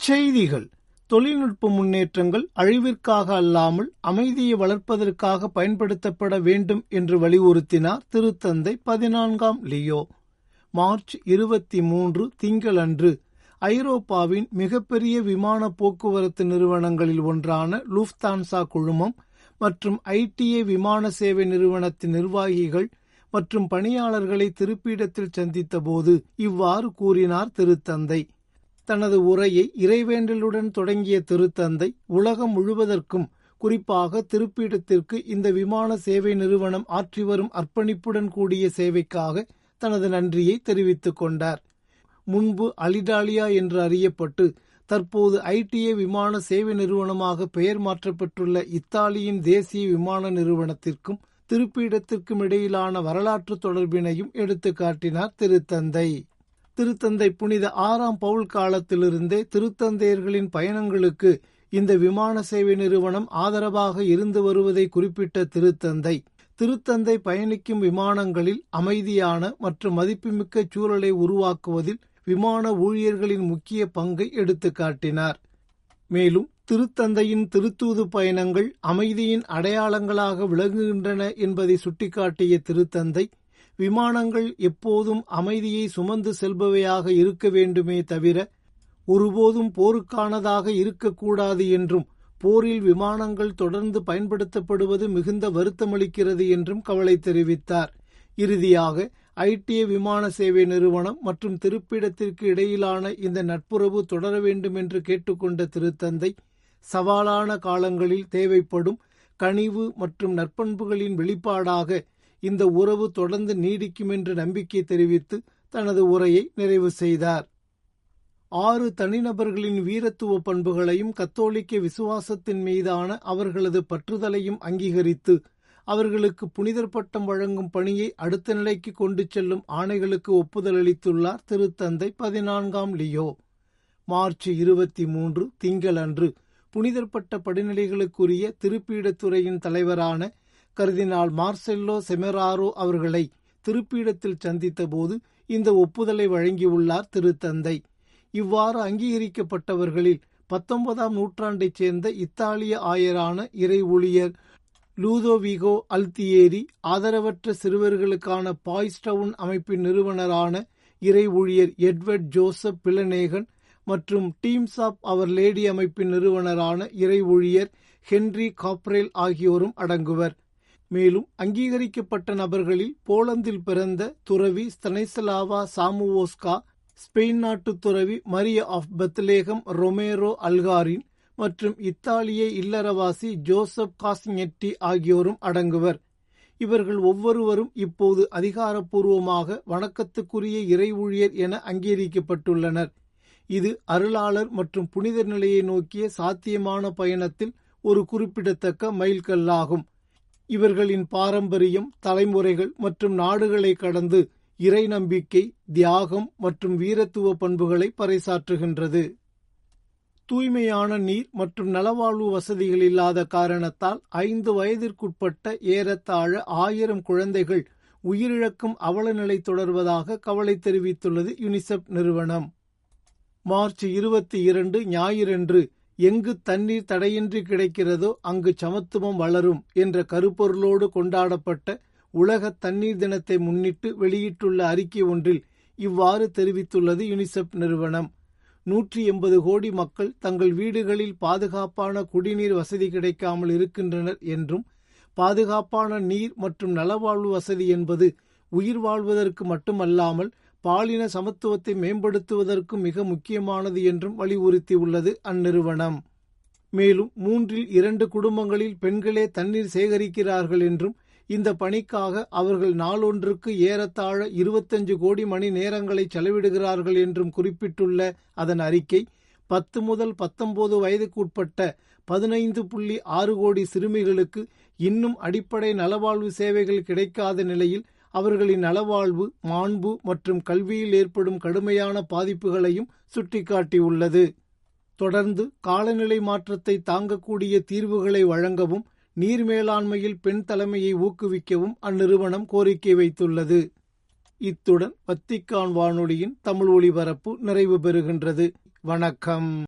செய்திகள். தொழில்நுட்ப முன்னேற்றங்கள் அழிவிற்காக அல்லாமல் அமைதியை வளர்ப்பதற்காக பயன்படுத்தப்பட வேண்டும் என்று வலியுறுத்தினார் திருத்தந்தை 14ஆம் லியோ. மார்ச் 23 திங்களன்று ஐரோப்பாவின் மிகப்பெரிய விமான போக்குவரத்து நிறுவனங்களில் ஒன்றான லுஃப்தான்சா குழுமம் மற்றும் ஐடிஏ விமான சேவை நிறுவனத்தின் நிர்வாகிகள் மற்றும் பணியாளர்களை திருப்பிடத்தில் சந்தித்த போது இவ்வாறு கூறினார் திருத்தந்தை. தனது உரையை இறைவேண்டலுடன் தொடங்கிய திருத்தந்தை உலகம் முழுவதற்கும், குறிப்பாக திருப்பீடத்திற்கு இந்த விமான சேவை நிறுவனம் ஆற்றி வரும் அர்ப்பணிப்புடன் கூடிய சேவைக்காக தனது நன்றியை தெரிவித்துக் கொண்டார். முன்பு அலிடாலியா என்று அறியப்பட்டு தற்போது ஐடிஏ விமான சேவை நிறுவனமாக பெயர் மாற்றப்பட்டுள்ள இத்தாலியின் தேசிய விமான நிறுவனத்திற்கும் திருப்பீடத்திற்கும் இடையிலான வரலாற்று தொடர்பினையும் எடுத்து காட்டினார் திருத்தந்தை. திருத்தந்தை புனித 6ஆம் பவுல் காலத்திலிருந்தே திருத்தந்தையர்களின் பயணங்களுக்கு இந்த விமான சேவை நிறுவனம் ஆதரவாக இருந்து வருவதை குறிப்பிட்ட திருத்தந்தை பயணிக்கும் விமானங்களில் அமைதியான மற்றும் மதிப்புமிக்க சூழலை உருவாக்குவதில் விமான ஊழியர்களின் முக்கிய பங்கை எடுத்து காட்டினார். மேலும் திருத்தந்தையின் திருத்தூது பயணங்கள் அமைதியின் அடையாளங்களாக விளங்குகின்றன என்பதை சுட்டிக்காட்டிய திருத்தந்தை, விமானங்கள் எப்போதும் அமைதியை சுமந்து செல்பவையாக இருக்க வேண்டுமே தவிர ஒருபோதும் போருக்கானதாக இருக்கக்கூடாது என்றும், போரில் விமானங்கள் தொடர்ந்து பயன்படுத்தப்படுவது மிகுந்த வருத்தமளிக்கிறது என்றும் கவலை தெரிவித்தார். இறுதியாக ஐடிஏ விமான சேவை நிறுவனம் மற்றும் திருப்பிடத்திற்கு இடையிலான இந்த நட்புறவு தொடர வேண்டும் என்று கேட்டுக்கொண்ட திருத்தந்தை, சவாலான காலங்களில் தேவைப்படும் கனிவு மற்றும் நற்பண்புகளின் வெளிப்பாடாக இந்த உறவு தொடர்ந்து நீடிக்கும் என்று நம்பிக்கை தெரிவித்து தனது உரையை நிறைவு செய்தார். 6 தனிநபர்களின் வீரத்துவ பண்புகளையும் கத்தோலிக்க விசுவாசத்தின் மீதான அவர்களது பற்றுதலையும் அங்கீகரித்து அவர்களுக்கு புனிதர் பட்டம் வழங்கும் பணியை அடுத்த நிலைக்கு கொண்டு செல்லும் ஆணைகளுக்கு ஒப்புதல் அளித்துள்ளார் திருத்தந்தை 14ஆம் லியோ. மார்ச் 23 திங்களன்று புனிதர் பட்ட படிநிலைகளுக்குரிய திருப்பீடத்துறையின் தலைவரான கர்தினால் மார்செல்லோ செமெராரோ அவர்களை திருப்பீடத்தில் சந்தித்த போது இந்த ஒப்புதலை வழங்கியுள்ளார் திருத்தந்தை. இவ்வாறு அங்கீகரிக்கப்பட்டவர்களில் 19ஆம் நூற்றாண்டைச் சேர்ந்த இத்தாலிய ஆயரான இறை ஊழியர் லூதோவிகோ அல்தியேரி, ஆதரவற்ற சிறுவர்களுக்கான பாய்ஸ் டவுன் அமைப்பின் நிறுவனரான இறை ஊழியர் எட்வர்ட் ஜோசப் பிளனேகன் மற்றும் டீம்ஸ் ஆப் அவர் லேடி அமைப்பின் நிறுவனரான இறை ஊழியர் ஹென்றி காப்ரேல் ஆகியோரும் அடங்குவர். மேலும் அங்கீகரிக்கப்பட்ட நபர்களில் போலந்தில் பிறந்த துறவி ஸ்தனிஸ்லாவா சாமுவோஸ்கா, ஸ்பெயின் நாட்டு துறவி மரிய ஆஃப் பெத்லேகம் ரொமேரோ அல்காரின் மற்றும் இத்தாலிய இல்லறவாசி ஜோசப் காஸ்ஞெட்டி ஆகியோரும் அடங்குவர். இவர்கள் ஒவ்வொருவரும் இப்போது அதிகாரப்பூர்வமாக வணக்கத்துக்குரிய இறை ஊழியர் என அங்கீகரிக்கப்பட்டுள்ளனர். இது அருளாளர் மற்றும் புனிதர் நிலையை நோக்கிய சாத்தியமான பயணத்தில் ஒரு குறிப்பிடத்தக்க மைல்கல்லாகும். இவர்களின் பாரம்பரியம், தலைமுறைகள் மற்றும் நாடுகளை கடந்து இறை நம்பிக்கை, தியாகம் மற்றும் வீரத்துவ பண்புகளை பறைசாற்றுகின்றது. தூய்மையான நீர் மற்றும் நலவாழ்வு வசதிகள் இல்லாத காரணத்தால் 5 வயதிற்குட்பட்ட ஏறத்தாழ 1000 குழந்தைகள் உயிரிழக்கும் அவலநிலை தொடர்வதாக கவலை தெரிவித்துள்ளது யுனிசெஃப் நிறுவனம். மார்ச் 22 ஞாயிறன்று எங்கு தண்ணீர் தடையின்றி கிடைக்கிறதோ அங்கு சமத்துவம் வளரும் என்ற கருப்பொருளோடு கொண்டாடப்பட்ட உலக தண்ணீர் தினத்தை முன்னிட்டு வெளியிட்டுள்ள அறிக்கை ஒன்றில் இவ்வாறு தெரிவித்துள்ளது யுனிசெஃப் நிறுவனம். 180 கோடி மக்கள் தங்கள் வீடுகளில் பாதுகாப்பான குடிநீர் வசதி கிடைக்காமல் இருக்கின்றனர் என்றும், பாதுகாப்பான நீர் மற்றும் நலவாழ்வு வசதி என்பது உயிர் வாழ்வதற்கு மட்டுமல்லாமல் பாலின சமத்துவத்தை மேம்படுத்துவதற்கு மிக முக்கியமானது என்றும் வலியுறுத்தியுள்ளது அந்நிறுவனம். மேலும் 3 குடும்பங்களில் பெண்களே தண்ணீர் சேகரிக்கிறார்கள் என்றும், இந்த பணிக்காக அவர்கள் நாளொன்றுக்கு ஏறத்தாழ 25 கோடி மணி நேரங்களை செலவிடுகிறார்கள் என்றும் குறிப்பிட்டுள்ள அதன் அறிக்கை, 10 முதல் 19 வயதுக்குட்பட்ட 15.6 கோடி சிறுமிகளுக்கு இன்னும் அடிப்படை நலவாழ்வு சேவைகள் கிடைக்காத நிலையில் அவர்களின் நலவாழ்வு, மாண்பு மற்றும் கல்வியில் ஏற்படும் கடுமையான பாதிப்புகளையும் சுட்டிக்காட்டியுள்ளது. தொடர்ந்து காலநிலை மாற்றத்தை தாங்கக்கூடிய தீர்வுகளை வழங்கவும், நீர் மேலாண்மையில் பெண் தலைமையை ஊக்குவிக்கவும் அந்நிறுவனம் கோரிக்கை வைத்துள்ளது. இத்துடன் வத்திக்கான் வானொலியின் தமிழ் ஒலிபரப்பு நிறைவு பெறுகின்றது. வணக்கம்.